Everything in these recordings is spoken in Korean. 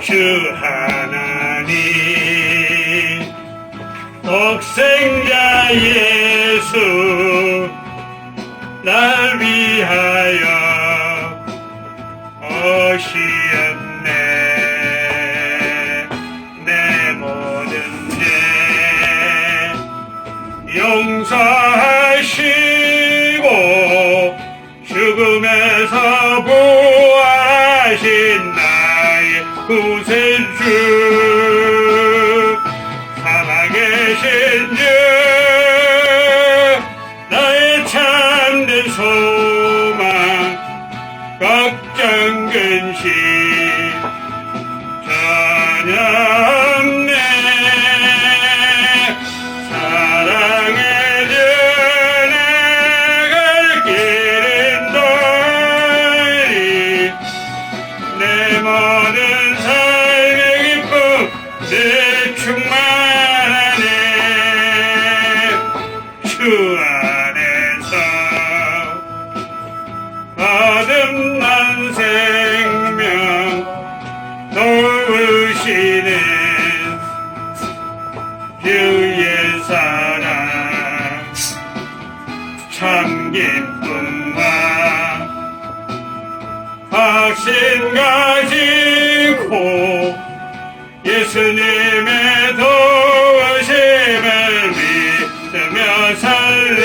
주 하나님 독생자 예수 날 위하여 오시었네. 내 모든 죄 용서하시고 죽음에서 부활하신 나의 구세주 살아계신 주 나의 참된 소망 걱정 근심 전혀 없네. 사랑해 주 내 갈 길은 너희 내 모든 삶의 기쁨 내 충만하네. 주 안에서 거듭난 생명 도우시는 주의 사랑 참 기쁨과 확신 가지고 예수님의 도우심을 믿으며 살리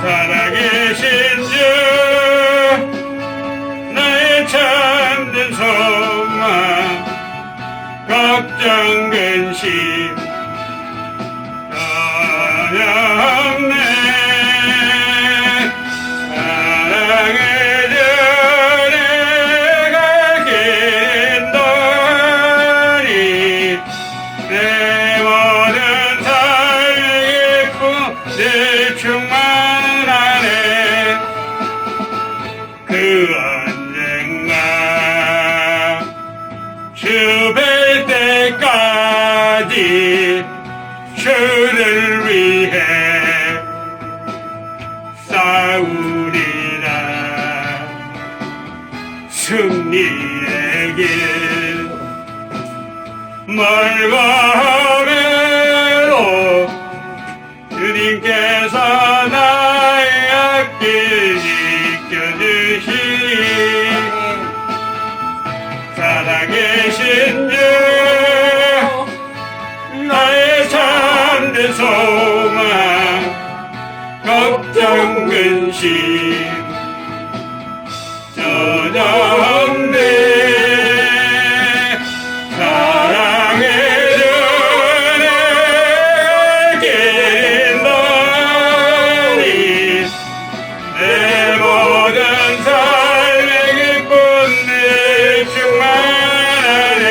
살아계신 주 나의 참된 소망 걱정 근심 전혀 없네. 사랑해 주 내가 기도하리 내 모든 삶의 기쁨 내 충만하네. 그 언젠가 주 뵐 때까지 주를 위해 싸우리라. 승리의 길 멀고 외로 주님께서 나의 앞길 지켜주시니 살아계신 주 나의 참된 소망 걱정 근심 전혀 없네. 사랑해 주 내 길 너희 내 모든 삶의 기쁨 내 충만하네.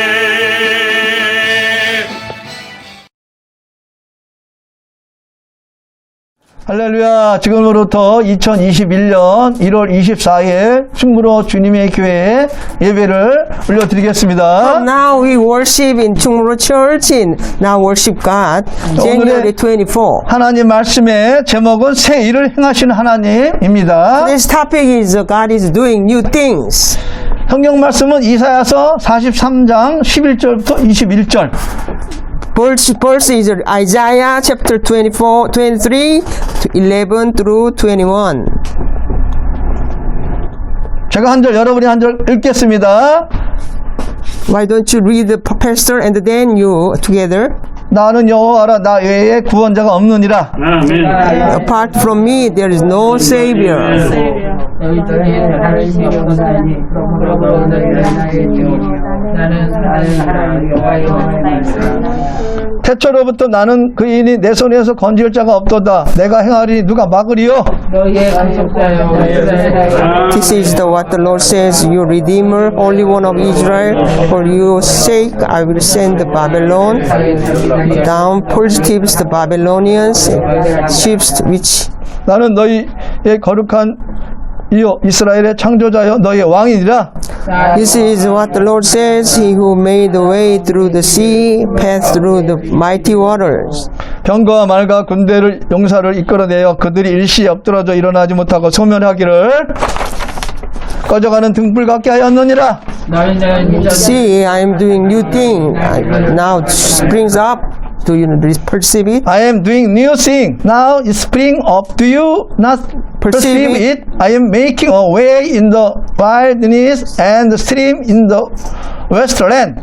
할렐루야. 지금으로부터 2021년 1월 24일 충무로 주님의 교회에 예배를 올려드리겠습니다. Now we worship in Chungmuro Church in Now Worship God, January 24. 하나님 말씀의 제목은 새 일을 행하시는 하나님입니다. This topic is God is doing new things. 성경 말씀은 이사야서 43장 11절부터 21절. Verse is Isaiah chapter 24, 23 to 11 through 21. 제가 한 절, 여러분이 한 절 읽겠습니다. Why don't you read the pastor and then you together? 나는 여호와라, 나 외에 구원자가 없느니라. Apart from me there is no savior. 너희 중에 하나님이 없는 사람이 그러므로 너희는 나의 증인이요 나는 하나님이라 여호와여. 태초로부터 나는 그인이 내 손에서 건질 자가 없도다. 내가 행하리니 누가 막으리요? 너희의 간섭자여 이스라엘아. This is what the Lord says, your Redeemer, Holy One of Israel. For your sake I will send Babylon down, fugitives, the Babylonians, ships which 나는 너희의 거룩한 이요 이스라엘의 창조자여 너희의 왕이니라. This is what the Lord says, He who made the way through the sea, path through the mighty waters. 병거와 말과 군대를 용사를 이끌어내어 그들이 일시에 엎드러져 일어나지 못하고 소멸하기를 꺼져가는 등불 같게 하였느니라. 너희 See, I am doing new thing. Now it springs up. Do you perceive it? I am doing new thing. Now it spring up. Do you not perceive it? I am making a way in the wilderness and the stream in the wasteland.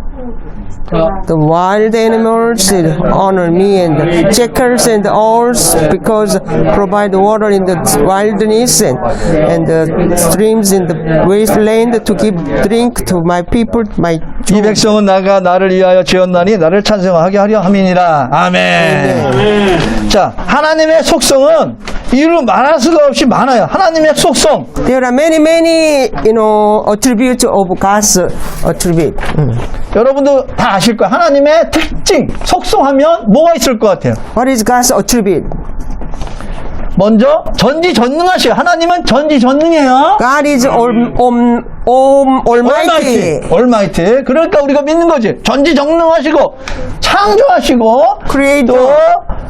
The wild animals honor me, and the jackals and the owls, because provide water in the wilderness and the streams in the wasteland to give drink to my people, my 이 백성은 나가 나를 위하여 지었나니 나를 찬송하게 하려 함이니라. 아멘. 자, 하나님의 속성은 이루 말할 수가 없이 많아요. 하나님의 속성. There are many attributes of God's attribute. 여러분도 다 아실 거예요. 하나님의 특징, 속성하면 뭐가 있을 것 같아요? What is God's attribute? 먼저 전지전능하시고, 하나님은 전지전능해요. God is almighty. Almighty. 그러니까 우리가 믿는 거지. 전지전능하시고 창조하시고 Creator. 또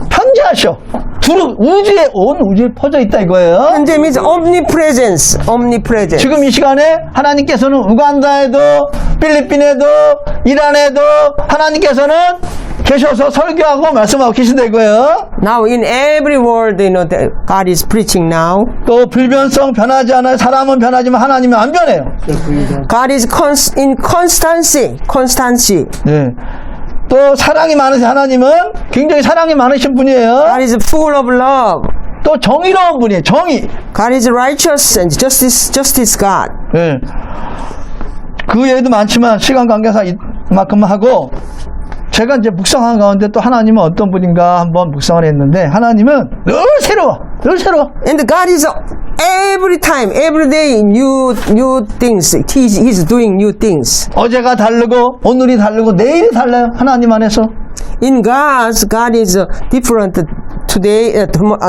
편재하셔. 두루 우주에 온 우주에 퍼져 있다 이거예요. 현재 means omnipresence. Omnipresence. 지금 이 시간에 하나님께서는 우간다에도 필리핀에도 이란에도 하나님께서는 계셔서 설교하고 말씀하고 계신다 이거예요. Now in every world, that God is preaching now. 또 불변성 변하지 않아요. 사람은 변하지만 하나님은 안 변해요. God is in constancy. 네. 또 사랑이 많으신 하나님은 굉장히 사랑이 많으신 분이에요. God is full of love. 또 정의로운 분이에요. 정의. God is righteous and justice God. 네. 그 외에도 많지만 시간 관계상 이만큼만 하고 제가 이제 묵상한 가운데 또 하나님은 어떤 분인가 한번 묵상을 했는데 하나님은 늘 새로워. And God is every time, every day new things. He's doing new things. 어제가 다르고 오늘이 다르고 내일이 달라요. 하나님 안에서. In God is different today,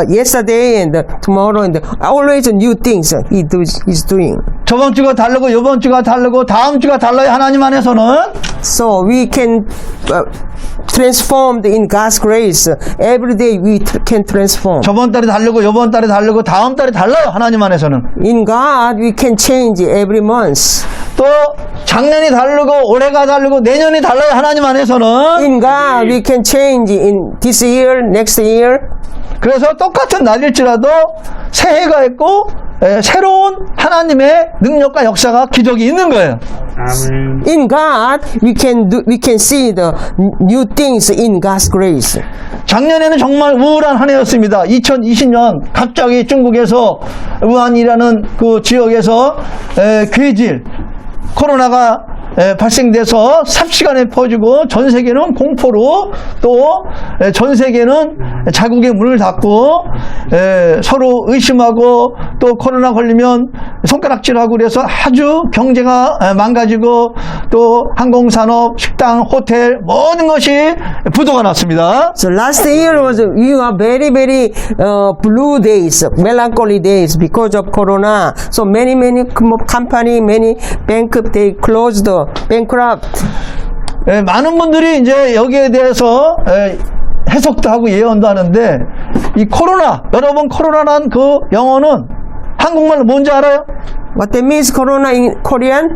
yesterday and tomorrow, and always new things He's doing. 저번 주가 다르고 이번 주가 다르고 다음 주가 달라요. 하나님 안에서는. So we can transform in God's grace. Every day we can transform. 저번 달이 다르고 이번 달이 다르고 다음 달이 달라요. 하나님 안에서는. In God we can change every month. 또 작년이 다르고 올해가 다르고 내년이 달라요. 하나님 안에서는. In God we can change in this year, next year. 그래서 똑같은 날일지라도 새해가 있고 새로운 하나님의 능력과 역사가 기적이 있는 거예요. 아멘. In God we can see the new things in God's grace. 작년에는 정말 우울한 한 해였습니다. 2020년 갑자기 중국에서 우한이라는 그 지역에서 괴질 코로나가 발생돼서 삽시간에 퍼지고 전 세계는 공포로 또 전 세계는 자국의 문을 닫고 서로 의심하고 또 코로나 걸리면 손가락질하고 그래서 아주 경제가 망가지고 또 항공산업, 식당, 호텔 모든 것이 부도가 났습니다. So last year was you are very blue days, melancholy days because of Corona. So many company, many bank they closed, bankrupt. 많은 분들이 이제 여기에 대해서 해석도 하고 예언도 하는데 이 코로나, 여러분 코로나란 그 영어는 한국말로 뭔지 알아요? What that means Corona in Korean?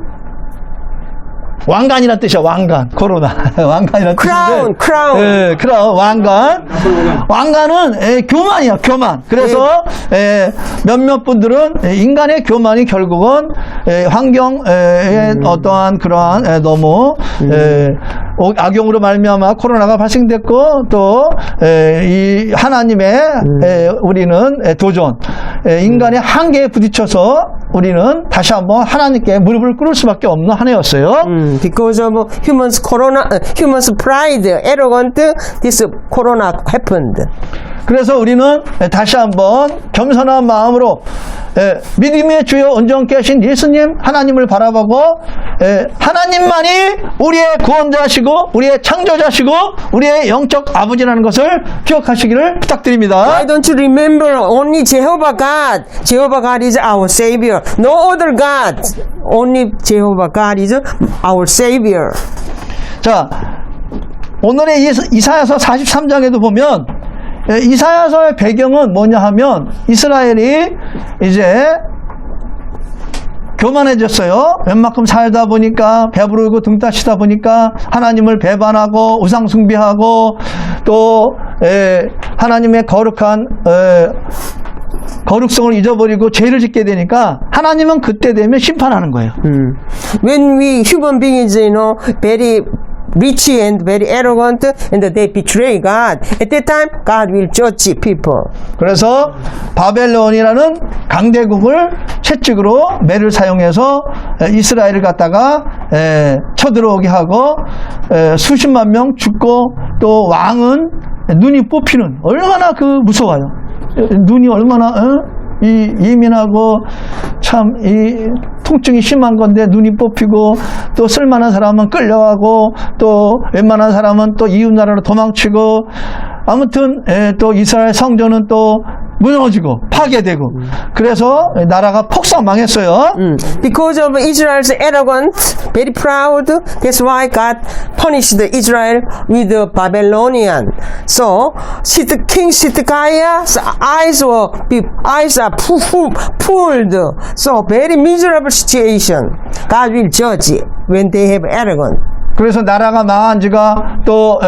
왕관이라는 뜻이야. 왕관. 코로나. 왕관이라는 Crown, 뜻인데. crown. 예, 크라운. 왕관. 왕관은 교만이야. 교만. 그래서 몇몇 분들은 인간의 교만이 결국은 환경의 어떠한 그러한 너무 악용으로 말미암아 코로나가 발생됐고 또 이 하나님의 우리는 도전, 인간의 한계에 부딪혀서 우리는 다시 한번 하나님께 무릎을 꿇을 수밖에 없는 한 해였어요. Because of humans pride, arrogant, this Corona happened. 그래서 우리는 다시 한번 겸손한 마음으로 믿음의 주여 온전케 하신 예수님 하나님을 바라보고 하나님만이 우리의 구원자시고 우리의 창조자시고 우리의 영적 아버지라는 것을 기억하시기를 부탁드립니다. Why don't you remember only Jehovah God? Jehovah God is our Savior. No other God. Only Jehovah God is our Savior. 자, 오늘의 이사야서 43장에도 보면 이사야서의 배경은 뭐냐 하면 이스라엘이 이제 교만해졌어요. 웬만큼 살다 보니까 배부르고 등 따시다 보니까 하나님을 배반하고 우상 숭배하고 또 하나님의 거룩한 거룩성을 잊어버리고 죄를 짓게 되니까 하나님은 그때 되면 심판하는 거예요. When we human beings, very rich and very arrogant, and they betray God, at that time, God will judge people. 그래서 바벨론이라는 강대국을 채찍으로 매를 사용해서 이스라엘을 갖다가 쳐들어오게 하고 수십만 명 죽고 또 왕은 눈이 뽑히는 얼마나 그 무서워요. 눈이 얼마나 이 예민하고 참 이 통증이 심한 건데 눈이 뽑히고 또 쓸만한 사람은 끌려가고 또 웬만한 사람은 또 이웃 나라로 도망치고 아무튼 또 이스라엘 성전은 또 무너지고 파괴되고 그래서 나라가 폭삭 망했어요. Because of Israel's arrogance, very proud, that's why God punished Israel with the Babylonian. So, King Sidkiah's eyes are pulled. So, very miserable situation. God will judge when they have arrogance. 그래서 나라가 망한 지가 또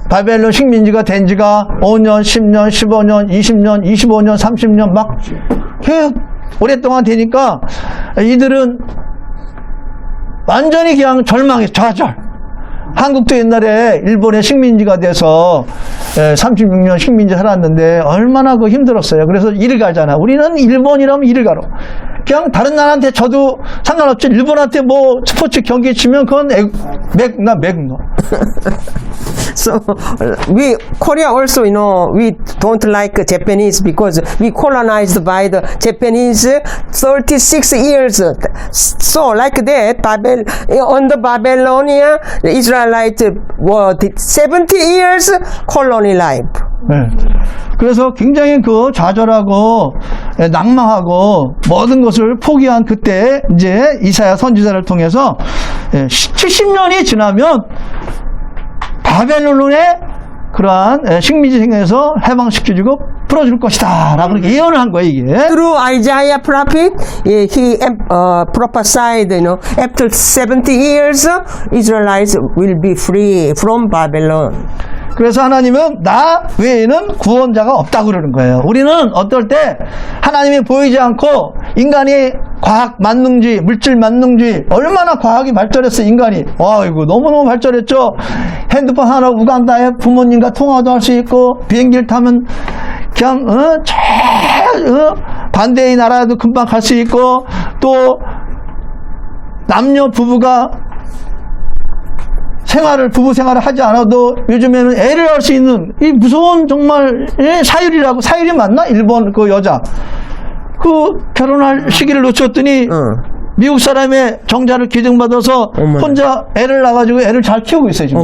바벨론 식민지가 된 지가 5년, 10년, 15년, 20년, 25년, 30년 막 계속 오랫동안 되니까 이들은 완전히 그냥 절망했어. 좌절. 한국도 옛날에 일본의 식민지가 돼서 36년 식민지 살았는데 얼마나 그 힘들었어요. 그래서 이를 가잖아. 우리는 일본이라면 이를 가로. 그냥 다른 나라한테 져도 상관없지. 일본한테 뭐 스포츠 경기 치면 그건 맥나. So, we, Korea also, we don't like Japanese because we colonized by the Japanese 36 years. So, like that, on the Babylonia, the Israelites were 70 years colony life. 네. 그래서 굉장히 그 좌절하고 낭망하고 모든 것을 포기한 그때 이제 이사야 선지자를 통해서 70년이 지나면 바벨론의 그러한 식민지 생에서 해방시켜주고 풀어줄 것이다 라고 이렇게 예언을 한 거예요 이게. Through Isaiah prophet, he prophesied, after 70 years, Israelites will be free from Babylon. 그래서 하나님은 나 외에는 구원자가 없다고 그러는 거예요. 우리는 어떨 때 하나님이 보이지 않고 인간이 과학 만능주의, 물질 만능주의 얼마나 과학이 발전했어 인간이. 이거 너무너무 발전했죠. 핸드폰 하나 우간다에 부모님과 통화도 할 수 있고 비행기를 타면 그냥 반대의 나라에도 금방 갈 수 있고 또 남녀 부부가 부부 생활을 하지 않아도 요즘에는 애를 낳을 수 있는 이 무서운 정말 사유리 맞나? 일본 그 여자 그 결혼할 시기를 놓쳤더니 미국 사람의 정자를 기증받아서 혼자 애를 낳아가지고 애를 잘 키우고 있어요 지금.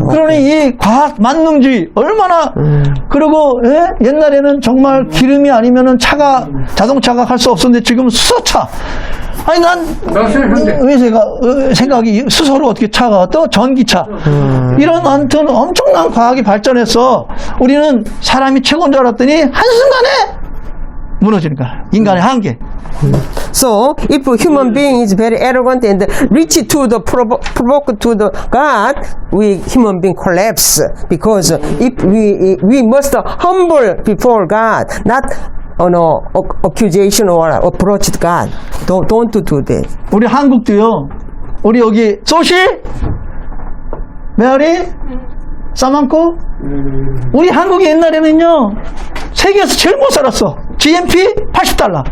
그러니 이 과학 만능주의 얼마나 그리고 옛날에는 정말 기름이 아니면은 자동차가 갈 수 없었는데 지금 수소차. 아니 난 왜 생각이 수소로 어떻게 차가 또 전기차 이런 아무튼 엄청난 과학이 발전해서 우리는 사람이 최고인 줄 알았더니 한순간에 무너지니까 인간의 한계. So, if a human being is very arrogant and reach to the provoke to the God, we human being collapse because if we must humble before God, not accusation or approach God. Don't do that. 우리 한국도요. 우리 여기 소시, 메아리, 사만코. 우리 한국이 옛날에는요 세계에서 제일 못 살았어. GNP 80달러.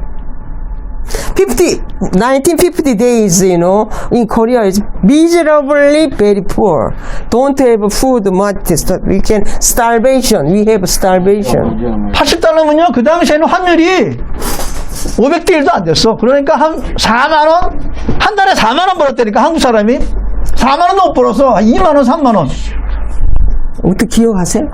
1950 days, in Korea is miserably very poor. Don't have food much. We can starvation. We have starvation. 80달러면요 그 당시에는 환율이 500대 1도 안 됐어. 그러니까 한 4만원 한 달에 4만원 벌었다니까 한국 사람이 4만원도 못 벌어서 2만원 3만원. 어떻게 기억하세요?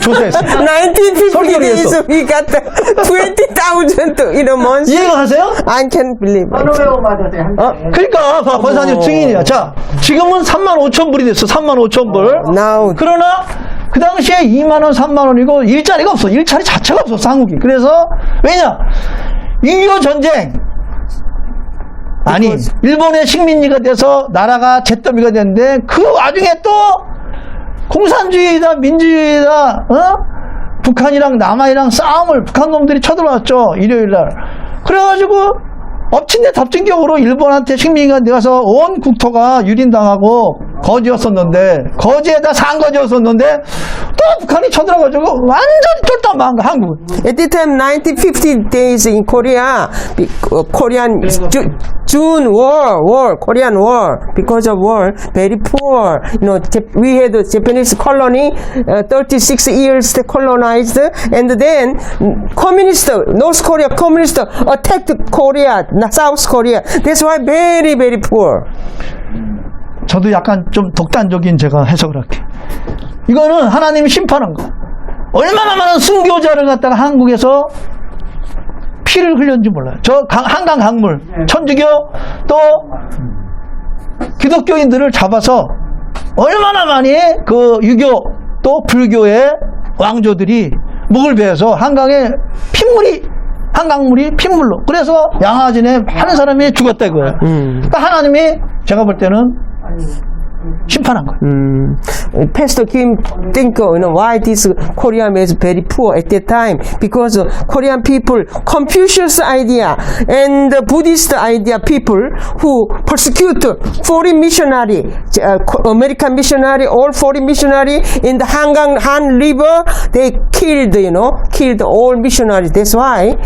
조사했어. 1950 days we got 20,000 in a month. 이해가 가세요? I can't believe it. 그러니까 권사님 증인이야. 자, 지금은 35,000불이 됐어. 35,000불. Now, 그러나 그 당시에 2만원, 3만원이고 일자리가 없어. 일자리 자체가 없었어, 한국이. 그래서 왜냐? 6.25 전쟁 아니, 일본의 식민지가 돼서 나라가 잿더미가 됐는데 그 와중에 또 공산주의다 민주주의다 북한이랑 남한이랑 싸움을 북한 놈들이 쳐들어왔죠. 일요일날. 그래가지고 엎친 데 덮친 격으로 일본한테 식민지가 되어서 온 국토가 유린당하고 거지였었는데 거지에다 산거지였었는데 또 북한이 쳐들어가지고 완전히 쫄딱 망한 거야 한국은. At the time, 1950 days in Korea, Korean June war, Korean war, because of war, very poor. You know, we had a Japanese colony, 36 years they colonized, and then communist, North Korea communist attacked Korea, South Korea. That's why very, very poor. 저도 약간 좀 독단적인 제가 해석을 할게요. 이거는 하나님이 심판한 거. 얼마나 많은 순교자를 갖다가 한국에서 피를 흘렸는지 몰라요. 저 한강 강물, 천주교 또 기독교인들을 잡아서 얼마나 많이 그 유교 또 불교의 왕조들이 목을 베어서 한강에 한강물이 핏물로. 그래서 양화진에 많은 사람이 죽었다 이거예요. 그러니까 하나님이 제가 볼 때는 심판한 거예요. Pastor Kim think, why this Korea was very poor at that time? Because Korean people, Confucius idea and Buddhist idea people who persecute foreign missionary, American missionary, all foreign missionary in the Han River, they killed all missionaries. That's why,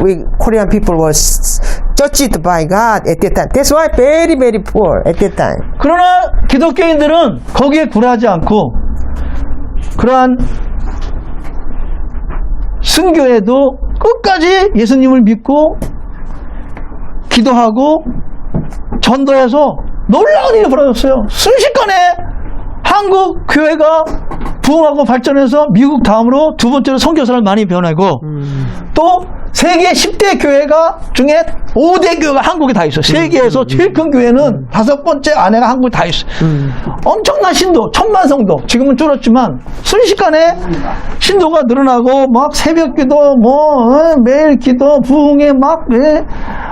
we Korean people was judged by God at that time. That's why very, very poor at that time. 그러나 기독교인들은 거기에 굴하지 않고 그러한 순교에도 끝까지 예수님을 믿고 기도하고 전도해서 놀라운 일이 벌어졌어요. 순식간에 한국 교회가 부흥하고 발전해서 미국 다음으로 두 번째로 선교사를 많이 변하고 또 세계 10대 교회가 중에 5대 교회가 한국에 다 있어요. 세계에서 제일 큰 교회는 5번째 안에가 한국에 다 있어요. 엄청난 신도, 1000만 성도. 지금은 줄었지만 순식간에 신도가 늘어나고 막 새벽기도 매일 기도 부흥에 막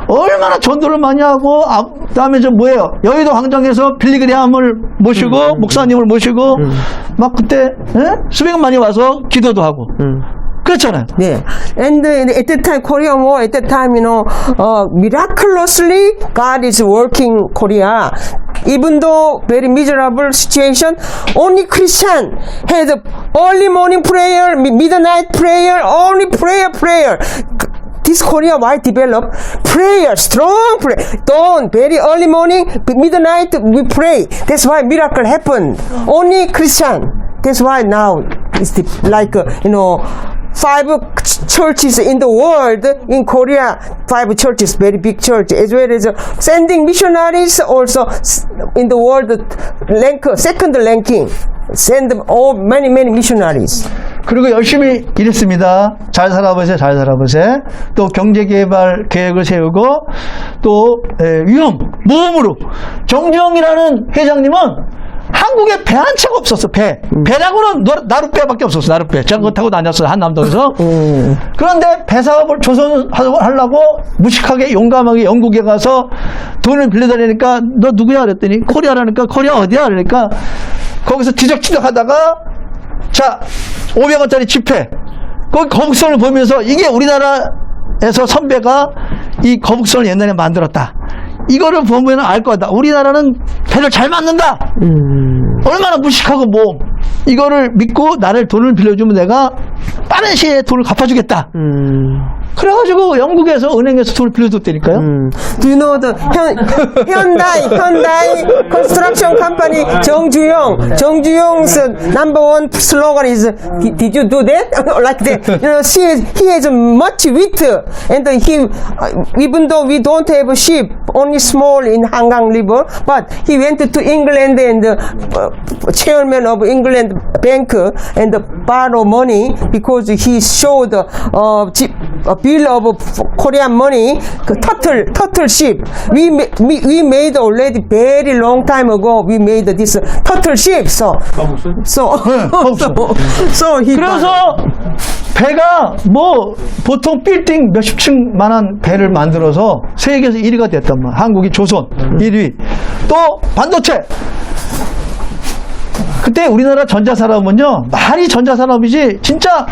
얼마나 전도를 많이 하고 그다음에 여의도 광장에서 빌리그레함을 모시고 목사님을 모시고 막 그때 수백만이 와서 기도도 하고 그렇잖아요. Yeah, and at that time, Korean War. At that time, miraculously, God is working Korea. Even though very miserable situation, only Christian had early morning prayer, midnight prayer, only prayer. This Korea why develop prayer, strong prayer. Dawn, very early morning, midnight we pray. That's why miracle happened. Only Christian. That's why now it's like 5 churches in the world, in Korea, 5 churches, very big church, as well as sending missionaries also in the world, second ranking, send them all many missionaries. 그리고 열심히 일했습니다. 잘 살아보세요. 또 경제개발 계획을 세우고 또 모험으로 정주영이라는 회장님은 한국에 배 한 채가 없었어. 배라고는 나룻배밖에 없었어. 나룻배. 제가 그거 타고 다녔어요. 한남동에서. 그런데 배 사업을 조선하려고 무식하게 용감하게 영국에 가서 돈을 빌려다니니까 너 누구야? 그랬더니 코리아라니까 코리아 어디야? 그러니까 거기서 뒤적뒤적 하다가 자 500원짜리 지폐 그 거북선을 보면서 이게 우리나라에서 선배가 이 거북선을 옛날에 만들었다. 이거를 보면 알 거다. 우리나라는 배를 잘 만든다. 얼마나 무식하고 이거를 믿고 나를 돈을 빌려주면 내가 빠른 시에 돈을 갚아주겠다. 그래가지고 영국에서 은행에서 돈을 빌려줬다니까요. Do you know the Hyundai construction company 정주영's number one slogan is did you do that? Like that. He has much wit, and he even though we don't have a ship, only small in Hangang River, but he went to England and chairman of England bank and borrow money because he showed bill of Korean money, 그 turtle ship. We made already very long time ago. We made this turtle ship. So he. 그래서 배가 뭐 보통 빌딩 몇십 층만한 배를 만들어서 세계에서 1위가 됐단 말이야. 한국이 조선 1위. 또 반도체. 그때 우리나라 전자산업은요, 말이 전자산업이지, 진짜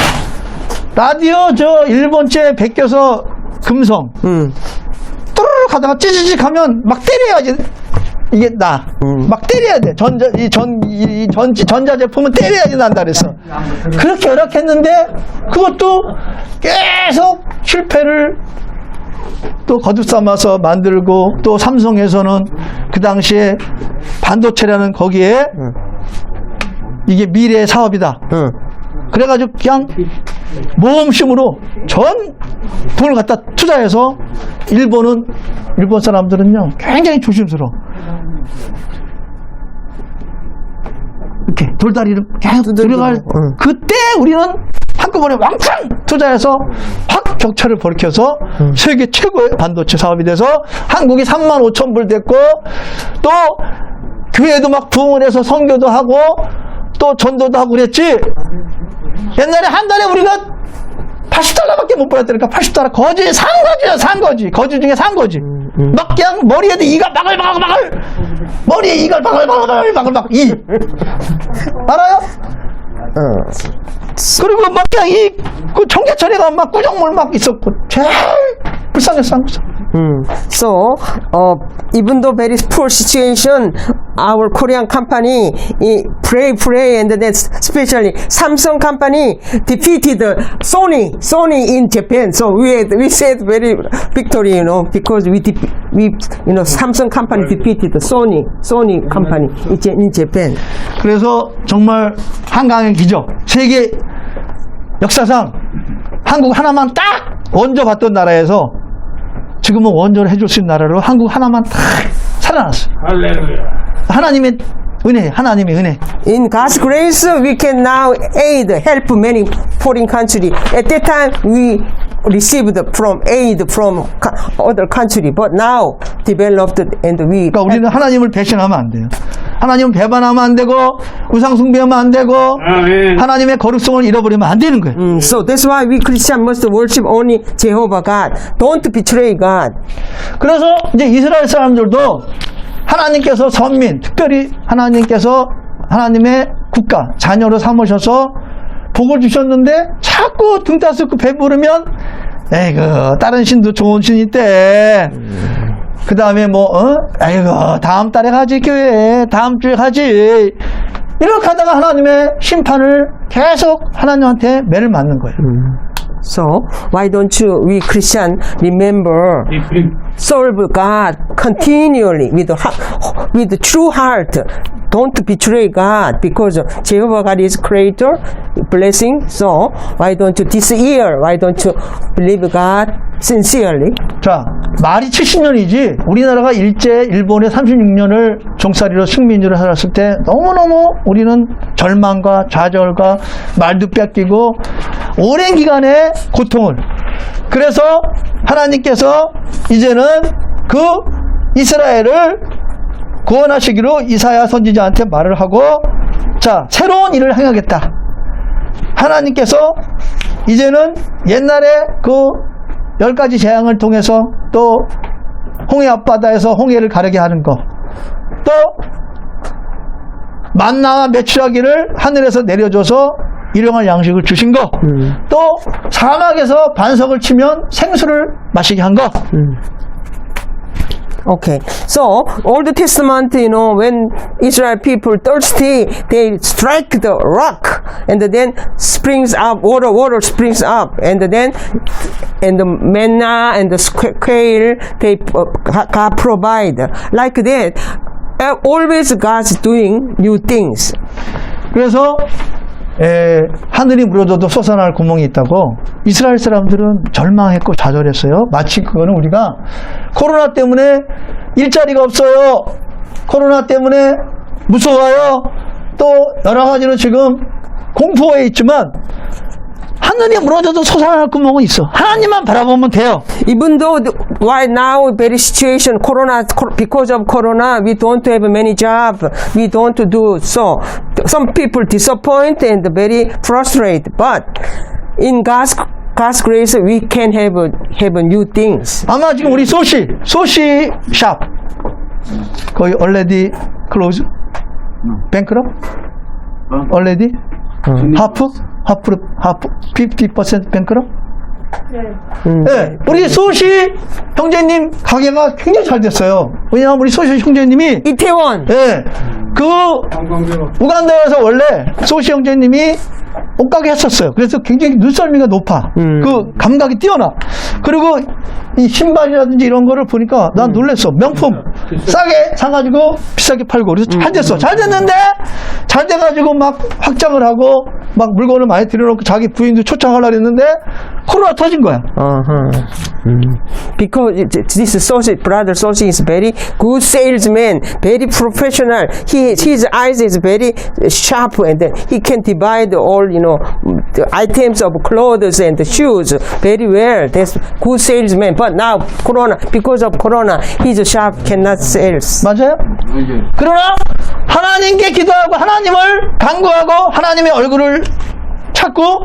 라디오 저 1번째 베껴서 금성. 뚜루루 가다가 찌지직 하면 막 때려야지. 이게 나. 막 때려야 돼. 전자 제품은 때려야지 난다 그랬어. 그렇게 열악했는데 그것도 계속 실패를 또 거듭삼아서 만들고, 또 삼성에서는 그 당시에 반도체라는 거기에 이게 미래의 사업이다. 그래가지고 그냥 모험심으로 전 돈을 갖다 투자해서 일본 사람들은요 굉장히 조심스러워. 이렇게 돌다리를 계속 들어갈 그때 우리는 한꺼번에 왕창 투자해서 확 격차를 벌켜서 세계 최고의 반도체 사업이 돼서 한국이 35,000불 됐고, 또 교회도 막 부흥을 해서 선교도 하고 또 전도도 하고 그랬지. 옛날에 한 달에 우리가 $80밖에 못 벌었다니까. $80 거지 산 거지. 거지 중에 산 거지. 막 그냥 머리에도 이가 바글바글 머리에 이가 바글바글 알아요? 그리고 막 그냥 그 청계천에가 막 구정물 막 있었고 제일 불쌍해서 산 거죠. So, even though very poor situation, our Korean company pray, and then especially Samsung company defeated Sony in Japan. So we said very victory, because Samsung company defeated Sony company in Japan. 그래서 정말 한강의 기적, 세계 역사상 한국 하나만 딱 원조 받던 나라에서 지금은 원조를 해줄 수 있는 나라로 한국 하나만 딱 살아났어요. 할렐루야. 하나님의 은혜. In God's grace, we can now help many foreign countries. At that time, we received aid from other countries, but now developed and we. 그러니까 우리는 하나님을 배신하면 안 돼요. 하나님을 배반하면 안 되고, 우상 숭배하면 안 되고, 아멘. 하나님의 거룩성을 잃어버리면 안 되는 거예요. So that's why we Christians must worship only Jehovah God. Don't betray God. 그래서 이제 이스라엘 사람들도 하나님께서 선민, 특별히 하나님께서 하나님의 국가, 자녀로 삼으셔서 복을 주셨는데 자꾸 등 따스고 배부르면 에이그 다른 신도 좋은 신 있대. 그 다음에 아이고 다음 달에 가지 교회에, 다음 주에 가지. 이렇게 하다가 하나님의 심판을 계속 하나님한테 매를 맞는 거예요. So why don't we Christian remember serve God continually with true heart? Don't betray God, because Jehovah God is creator, blessing. So why don't you this year? Why don't you believe God sincerely? 자, 말이 70년이지 우리나라가 일본에 36년을 종살이로 식민지로 살았을 때 너무너무 우리는 절망과 좌절과 말도 뺏기고 오랜 기간의 고통을, 그래서 하나님께서 이제는 그 이스라엘을 구원하시기로 이사야 선지자한테 말을 하고, 자, 새로운 일을 행하겠다. 하나님께서 이제는 옛날에 그 10가지 재앙을 통해서 또 홍해 앞바다에서 홍해를 가르게 하는 거, 또 만나와 메추라기를 하늘에서 내려줘서 일용할 양식을 주신 거, 또 사막에서 반석을 치면 생수를 마시게 한 거. Okay, so Old Testament, when Israel people thirsty, they strike the rock, and then springs up, water springs up, and the manna and the quail, God provide. Like that, always God's doing new things. 그래서 하늘이 무너져도 솟아날 구멍이 있다고 이스라엘 사람들은 절망했고 좌절했어요. 마치 그거는 우리가 코로나 때문에 일자리가 없어요, 코로나 때문에 무서워요, 또 여러 가지로 지금 공포에 있지만 하늘이 무너져도 솟아날 구멍은 있어. 하나님만 바라보면 돼요. Even though right now very situation because of corona we don't have many job, we don't do so. Some people disappoint and very frustrated. But in God's grace we can have new things. 아마 지금 우리 소시 샵 거의 already close, bankrupt, already half 50% bankrupt. 네, 우리 소시 형제님 가게가 굉장히 잘 됐어요. 왜냐하면 우리 소시 형제님이 이태원. 네, 그 우간다에서 원래 소시 형제님이 옷가게 했었어요. 그래서 굉장히 눈썰미가 높아. 그 감각이 뛰어나. 그리고 이 신발이라든지 이런 거를 보니까 난 놀랬어. 명품 싸게 사가지고 비싸게 팔고. 그래서 잘 됐어. 잘 됐는데 잘 돼가지고 막 확장을 하고 막 물건을 많이 들여놓고 자기 부인도 초청하려고 했는데 코로나 터진 거야. Because this brother Sosi is very good salesman, very professional. His eyes is very sharp, and then he can divide all the items of clothes and shoes very well. That's good salesman. But now because of corona, his shop cannot sell. 맞아요? 그러나 하나님께 기도하고 하나님을 간구하고 하나님의 얼굴을 찾고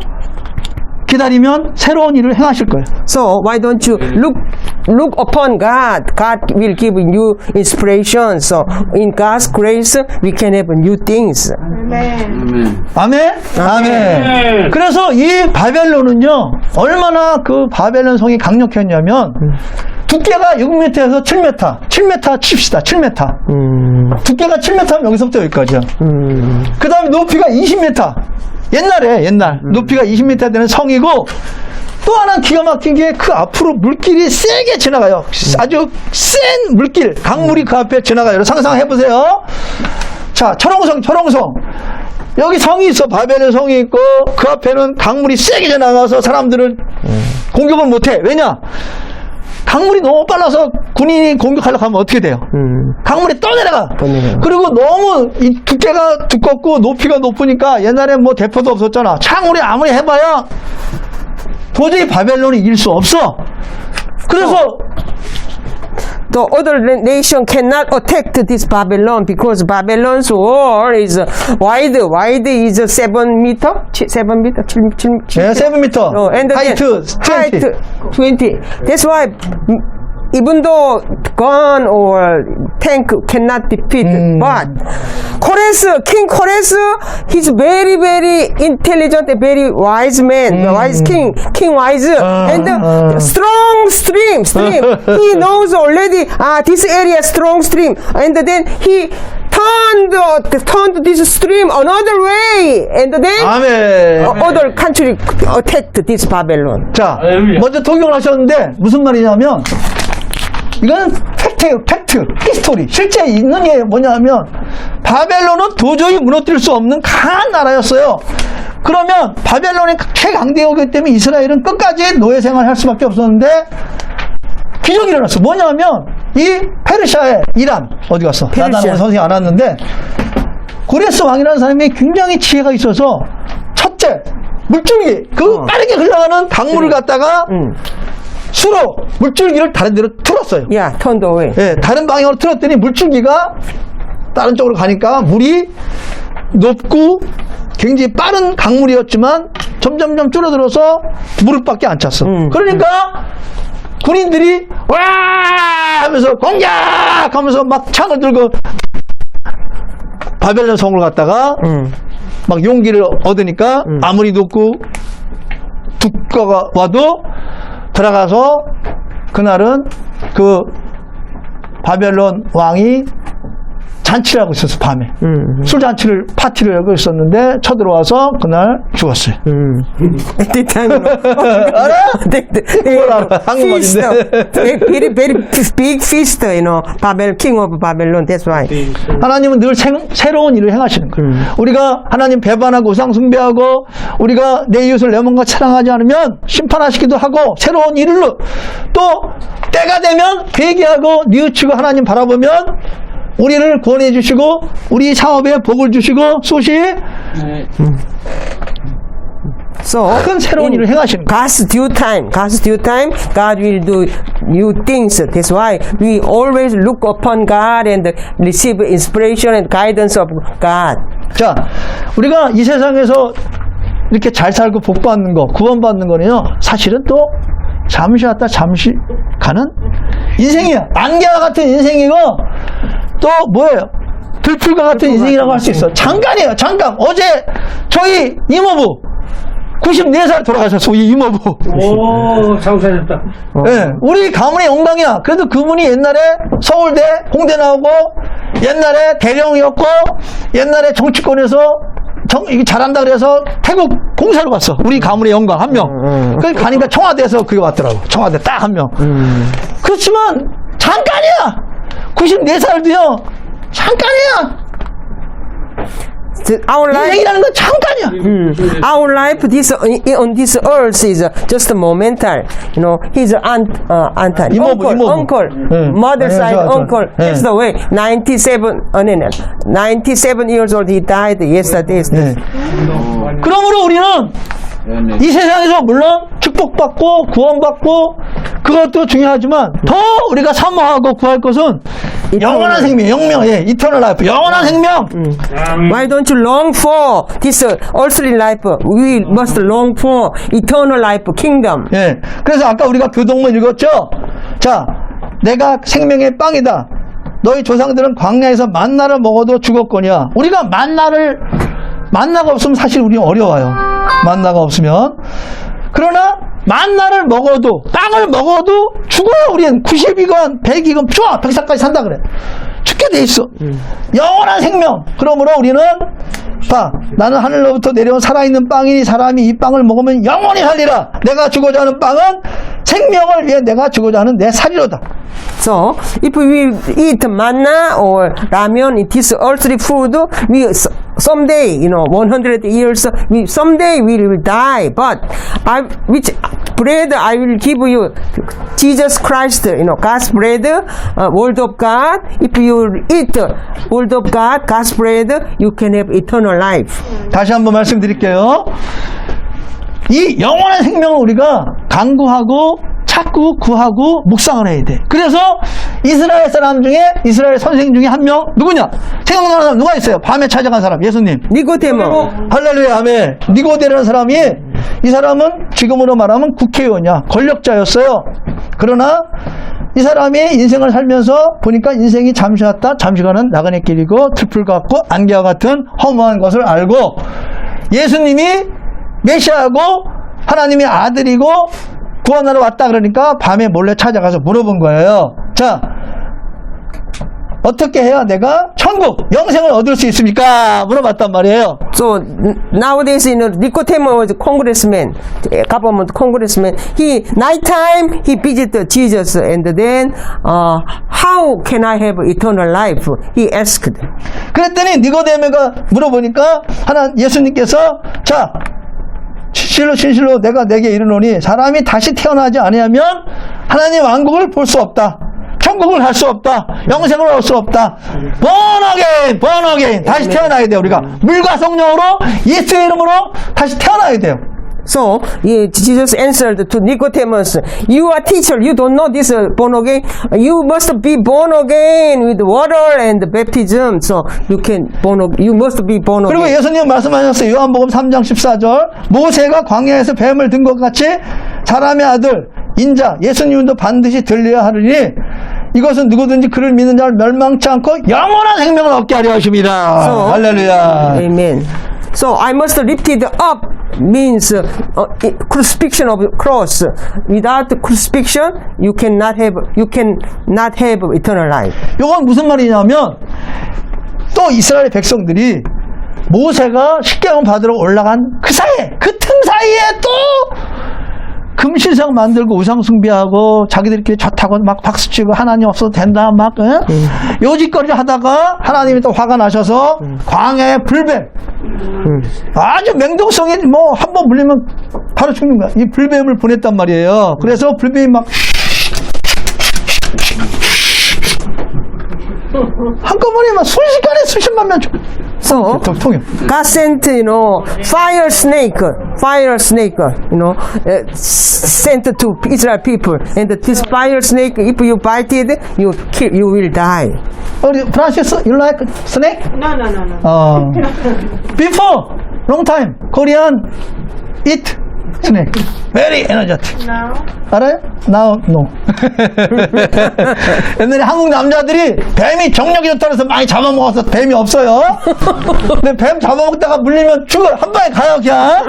기다리면 새로운 일을 행하실 거예요. So why don't you look upon God? God will give you inspiration. So in God's grace, we can have new things. 아멘? 아멘. 그래서 이 바벨론은요, 얼마나 그 바벨론 성이 강력했냐면, 두께가 6m에서 7m, 7m 칩시다, 7m. 두께가 7m면 여기서부터 여기까지야. 그 다음에 높이가 20m. 옛날 높이가 20m 되는 성이고, 또 하나 기가 막힌 게 그 앞으로 물길이 세게 지나가요. 아주 센 물길, 강물이 그 앞에 지나가요. 상상해보세요. 자, 철옹성. 여기 성이 있어. 바벨론 성이 있고, 그 앞에는 강물이 세게 지나가서 사람들을 공격을 못해. 왜냐? 강물이 너무 빨라서 군인이 공격하려고 하면 어떻게 돼요? 강물이 떠내려가. 그리고 너무 이 두께가 두껍고 높이가 높으니까 옛날에 뭐 대포도 없었잖아. 창으로 아무리 해봐야 도저히 바벨론이 이길 수 없어. 그래서 The other nation cannot attack this Babylon because Babylon's wall is wide is 7 meter, 7 meter, 7m. and height 20. That's why even though gun or tank cannot defeat, but King Kores, he's very, very intelligent, a very wise man, wise king wise, and strong stream. He knows already this area strong stream, and then he turned this stream another way, and then 아멘. other country attacked this Babylon. 자, 먼저 통역을 하셨는데 무슨 말이냐면 이건 팩트예요. 팩트, 히스토리. 실제 있는 게 뭐냐면 바벨론은 도저히 무너뜨릴 수 없는 강한 나라였어요. 그러면 바벨론이 최강대국이기 때문에 이스라엘은 끝까지 노예 생활을 할 수밖에 없었는데 기적이 일어났어. 뭐냐면 이 페르시아의 이란 어디 갔어? 나는 오늘 선생님 안 왔는데 고레스 왕이라는 사람이 굉장히 지혜가 있어서 첫째 물줄기 그 빠르게 흘러가는 강물을 갖다가 수로 물줄기를 다른 데로 틀었어요. Yeah, turned away. 예, 다른 방향으로 틀었더니 물줄기가 다른 쪽으로 가니까 물이 높고 굉장히 빠른 강물이었지만 점점점 줄어들어서 무릎밖에 안 찼어. 그러니까 군인들이 와 하면서 공격하면서 막 창을 들고 바벨론 성을 갔다가 막 용기를 얻으니까 아무리 높고 두꺼가 와도 들어가서 그날은 그 바벨론 왕이 잔치를 하고 있었어. 밤에 술잔치를 파티를 하고 있었는데 쳐들어와서 그날 죽었어요. At the time, 알아? feast, very big feast, King of Babylon. That's why. 하나님은 늘 새로운 일을 행하시는 거예요. 우리가 하나님 배반하고 우상 숭배하고 우리가 내 이웃을 내 몸과 사랑하지 않으면 심판하시기도 하고 새로운 일을 또 때가 되면 회개하고 뉘우치고 하나님 바라보면 우리를 구원해 주시고 우리 사업에 복을 주시고 소시 So 큰 새로운 in 일을 행하시는 거예요. God's due time, God will do new things. That's why we always look upon God and receive inspiration and guidance of God. 자, 우리가 이 세상에서 이렇게 잘 살고 복 받는 거, 구원받는 거는요, 사실은 또 잠시 왔다 잠시 가는 인생이야. 안개와 같은 인생이고, 또 뭐예요? 들풀과 같은 인생이라고 할 수 있어. 잠깐이에요, 잠깐. 어제 저희 이모부 94살 돌아가셨어, 이 이모부. 오, 장사했다. 네, 우리 가문의 영광이야. 그래도 그분이 옛날에 서울대, 홍대 나오고, 옛날에 대령이었고, 옛날에 정치권에서 이게 잘한다 그래서 태국 공사로 갔어. 우리 가문의 영광 한 명. 그 가니까 청와대에서 그게 왔더라고. 청와대 딱 한 명. 그렇지만 잠깐이야. 94살도요. 잠깐이야. Our life, 인생이라는 건 잠깐이야. our life on this earth is just momentary. You know, his aunt, 이모부. uncle, 네. mother 네, side 좋아, 좋아. uncle 네. passed away. 97 years old. He died yesterday. 네. 그러므로 우리는 이 세상에서 물론 축복받고 구원받고 그것도 중요하지만 더 우리가 사모하고 구할 것은 영원한 생명, 예, 이터널 라이프, 영원한 생명. Why don't you long for this earthly life? We must long for eternal life, kingdom. 예. 그래서 아까 우리가 교동문 읽었죠? 자, 내가 생명의 빵이다. 너희 조상들은 광야에서 만나를 먹어도 죽었거니와. 우리가 만나가 없으면 사실 우리는 어려워요. 만나가 없으면. 그러나 만나를 먹어도, 빵을 먹어도 죽어요. 우리는 90이건 100이건 좋아. 100살까지 산다 그래. 죽게 돼 있어. 영원한 생명. 그러므로 우리는 봐, 나는 하늘로부터 내려온 살아있는 빵이니 사람이 이 빵을 먹으면 영원히 살리라. 내가 주고자 하는 빵은 생명을 위해 내가 주고자 하는 내 살이로다. So, if we eat manna or ramen, this earthly food, we someday, 100 years, someday we will die. But which bread I will give you? Jesus Christ, God's bread, Word of God. If you eat Word of God, God's bread, you can have eternal life. 다시 한번 말씀드릴게요. 이 영원한 생명을 우리가 강구하고 찾고 구하고 묵상을 해야 돼. 그래서 이스라엘 사람 중에 이스라엘 선생 중에 한 명 누구냐? 생각나는 사람 누가 있어요? 밤에 찾아간 사람 예수님. 니고데모. 할렐루야 아멘. 니고데라는 사람이 이 사람은 지금으로 말하면 국회의원이야. 권력자였어요. 그러나 이 사람이 인생을 살면서 보니까 인생이 잠시 왔다 잠시 가는 나그네 길이고 들풀 같고 안개와 같은 허무한 것을 알고 예수님이 메시아고 하나님의 아들이고 구원하러 왔다 그러니까 밤에 몰래 찾아가서 물어본 거예요. 자, 어떻게 해야 내가 천국, 영생을 얻을 수 있습니까? 물어봤단 말이에요. So nowadays, Nicodemus was a congressman, government congressman. Nighttime he visited Jesus, and then, how can I have eternal life? He asked. 그랬더니 니고데모가 물어보니까 예수님께서 자, 진실로 내가 내게 이르노니 사람이 다시 태어나지 아니하면 하나님 왕국을 볼 수 없다. 천국을 갈 수 없다. 영생을 얻을 수 없다. born again. 다시 태어나야 돼요. 우리가 물과 성령으로 예수의 이름으로 다시 태어나야 돼요. So Jesus answered to Nicodemus, "You are teacher. You don't know this born again. You must be born again with water and baptism. So you must be born 그리고 again." 예수님 말씀하셨어요. 요한복음 3장 14절. 모세가 광야에서 뱀을 든 것 같이 사람의 아들 인자 예수님도 반드시 들려야 하리니 이것은 누구든지 그를 믿는 자를 멸망치 않고 영원한 생명을 얻게 하려 하십니다. So, 할렐루야. Amen. So I must lift it up means crucifixion of cross. Without crucifixion, you cannot have eternal life. 이건 무슨 말이냐면 또 이스라엘 백성들이 모세가 십계명 받으러 올라간 그 사이에 그 틈 사이에 또 금신상 만들고 우상 숭배하고 자기들끼리 좋다고 막 박수치고 하나님 없어도 된다 막 요짓거리 하다가 하나님이 또 화가 나셔서 광야에 불뱀 아주 맹독성이 뭐 한 번 물리면 바로 죽는 거야. 이 불뱀을 보냈단 말이에요. 그래서 불뱀이 막 한꺼번에 막 순식간에 수십만 명 So 통역. God sent, fire snake, sent to Israel people. And this fire snake, if you bite it, you will die. 우리 프란시스, you like snake? No. Before, long time, Korean eat snake. Very energetic. Now, 알아요? Now, no. 옛날에 한국 남자들이 뱀이 정력이 좋다고 해서 많이 잡아먹어서 뱀이 없어요. 근데 뱀 잡아먹다가 물리면 죽어. 한 방에 가요, 그냥.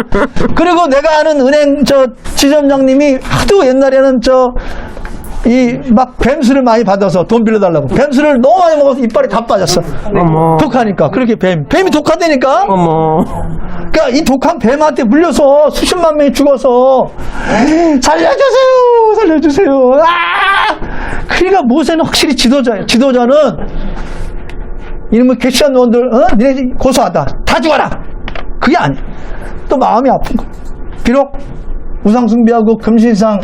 그리고 내가 아는 은행 지점장님이 하도 옛날에는 막 뱀술을 많이 받아서 돈 빌려달라고. 뱀술을 너무 많이 먹어서 이빨이 다 빠졌어. 어머. 독하니까. 그렇게 뱀이 독하다니까? 어머. 그러니까 이 독한 뱀한테 물려서 수십만 명이 죽어서 살려주세요. 그러니까 모세는 확실히 지도자예요. 지도자는 이놈의 개시한 놈들, 니네 고소하다. 다 죽어라. 그게 아니야. 또 마음이 아픈 거야. 비록 우상 숭배하고 금신상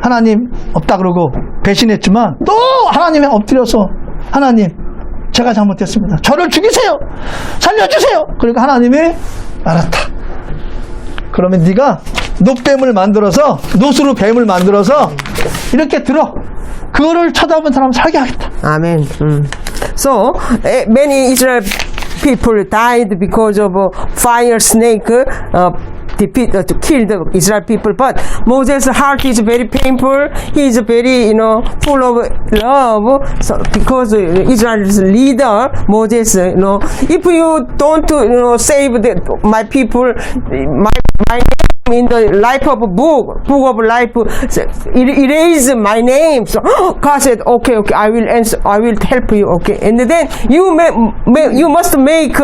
하나님 없다 그러고 배신했지만 또 하나님에 엎드려서 하나님 제가 잘못했습니다. 저를 죽이세요. 살려주세요. 그러니까 하나님이 알았다. 그러면 네가 노뱀을 만들어서 노수로 뱀을 만들어서 이렇게 들어. 그거를 쳐다본 사람 살게 하겠다. Amen. So many Israel people died because of fire snake to kill the Israel people. But Moses' heart is very painful. He is very, full of love. So because Israel's leader Moses, if you don't, save my people, my name in the life of book of life, erase my name. So God said, okay, I will answer, I will help you. Okay, and then you must make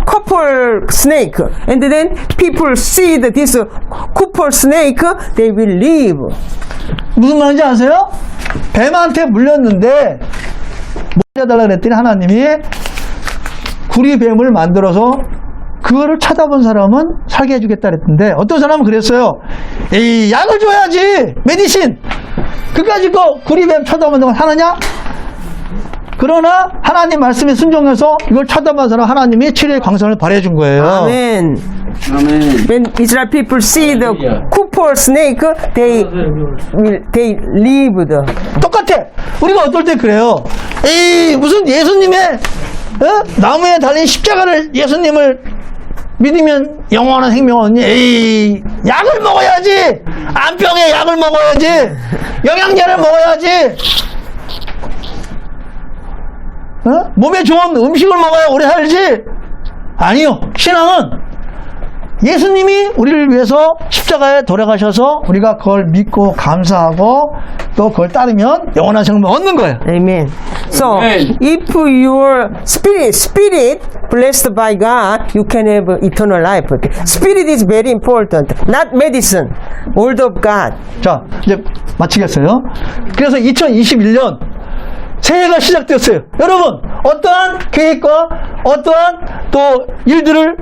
couple snake, and then people see that this couple snake, they will leave. 무슨 말인지 아세요? 뱀한테 물렸는데 뭐 해달라 그랬더니 하나님이 구리뱀을 만들어서 그거를 찾아본 사람은 살게 해주겠다 그랬는데 어떤 사람은 그랬어요. 에이, 약을 줘야지. 메디신. 그거 가지고 구리뱀 쳐다보는 건 하나냐? 그러나 하나님 말씀에 순종해서 이걸 쳐다본 사람 하나님이 치료의 광선을 발해준 거예요. Amen. When Israel people see the couple snake, they leave the. 똑같아. 우리가 어떨 때 그래요. 에이, 무슨 예수님의 나무에 달린 십자가를 예수님을 믿으면 영원한 생명 얻니? 에이, 약을 먹어야지. 암병에 약을 먹어야지. 영양제를 먹어야지. 몸에 좋은 음식을 먹어야 오래 살지. 아니요. 신앙은 예수님이 우리를 위해서 십자가에 돌아가셔서 우리가 그걸 믿고 감사하고 또 그걸 따르면 영원한 생명을 얻는 거예요. Amen. So, if your spirit blessed by God, you can have eternal life. Okay? Spirit is very important, not medicine. Word of God. 자, 이제 마치겠어요. 그래서 2021년 새해가 시작되었어요. 여러분, 어떠한 계획과 어떠한 또 일들을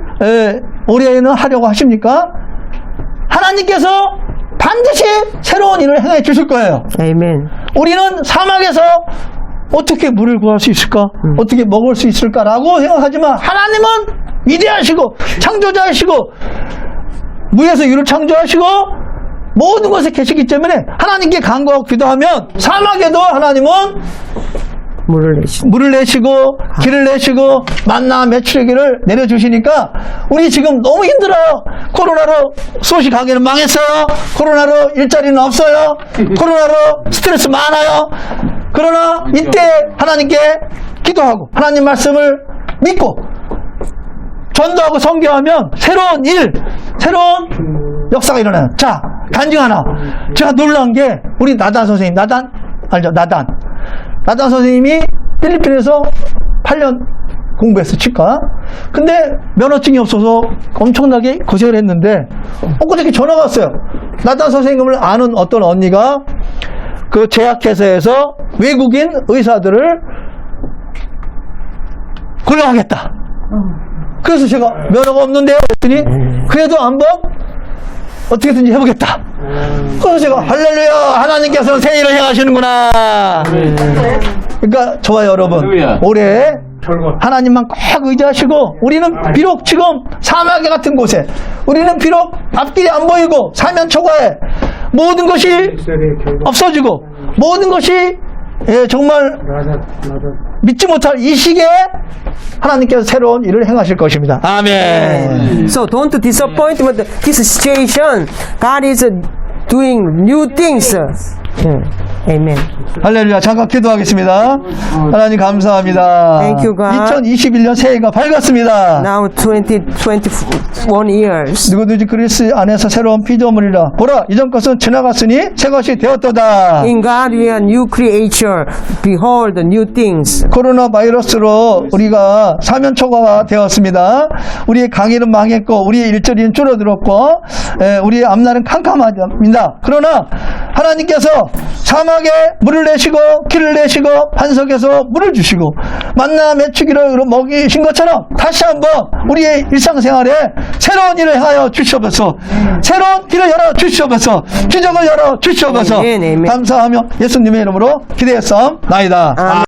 올해에는 하려고 하십니까? 하나님께서 반드시 새로운 일을 행해 주실 거예요. Amen. 우리는 사막에서 어떻게 물을 구할 수 있을까? 어떻게 먹을 수 있을까라고 생각하지만 하나님은 위대하시고 창조자이시고 무에서 유를 창조하시고 모든 것에 계시기 때문에 하나님께 간구하고 기도하면 사막에도 하나님은 물을 내시고 길을 내시고 만나 메추리기를 내려주시니까 우리 지금 너무 힘들어요. 코로나로 소식 가게는 망했어요. 코로나로 일자리는 없어요. 코로나로 스트레스 많아요. 그러나 이때 하나님께 기도하고 하나님 말씀을 믿고 전도하고 선교하면 새로운 일, 새로운 역사가 일어나요. 자, 간증 하나. 제가 놀란 게 우리 나단 선생님, 알죠? 나단 선생님이 필리핀에서 8년 공부했어, 치과. 근데 면허증이 없어서 엄청나게 고생을 했는데 엊그저께 전화가 왔어요. 나단 선생님을 아는 어떤 언니가 그 제약회사에서 외국인 의사들을 고용하겠다. 그래서 제가 면허가 없는데요 그랬더니 그래도 한번 어떻게든지 해보겠다. 그래서 제가 할렐루야, 하나님께서는 새 일을 행하시는구나. 그러니까 저와 여러분 할렐루야. 올해 결과. 하나님만 꼭 의지하시고 우리는 비록 지금 사막의 같은 곳에 우리는 비록 앞길이 안 보이고 사면초가에 모든 것이 엑셀의 결과. 없어지고 모든 것이 정말 나다. 믿지 못할 이 시기에 하나님께서 새로운 일을 행하실 것입니다. 아멘. So don't disappoint with this situation. God is doing new things. Amen. 할렐루야. 잠깐 기도하겠습니다. 하나님 감사합니다. Thank you, God. 2021년 새해가 밝았습니다. Now 2021 years. 누구든지 그리스도 안에서 새로운 피조물이라. 보라, 이전 것은 지나갔으니 새 것이 되었도다. In God we are new creature. Behold new things. 코로나 바이러스로 우리가 사면초가가 되었습니다. 우리의 강의는 망했고 우리의 일자리는 줄어들었고 우리의 앞날은 캄캄합니다. 그러나 하나님께서 사막에 물을 내시고 길을 내시고 반석에서 물을 주시고 만나 메추기로 먹이신 것처럼 다시 한번 우리의 일상생활에 새로운 일을 하여 주시옵소서. 새로운 길을 열어 주시옵소서. 기적을 열어 주시옵소서. 아멘, 아멘. 감사하며 예수님의 이름으로 기대했사옵나이다. 아멘.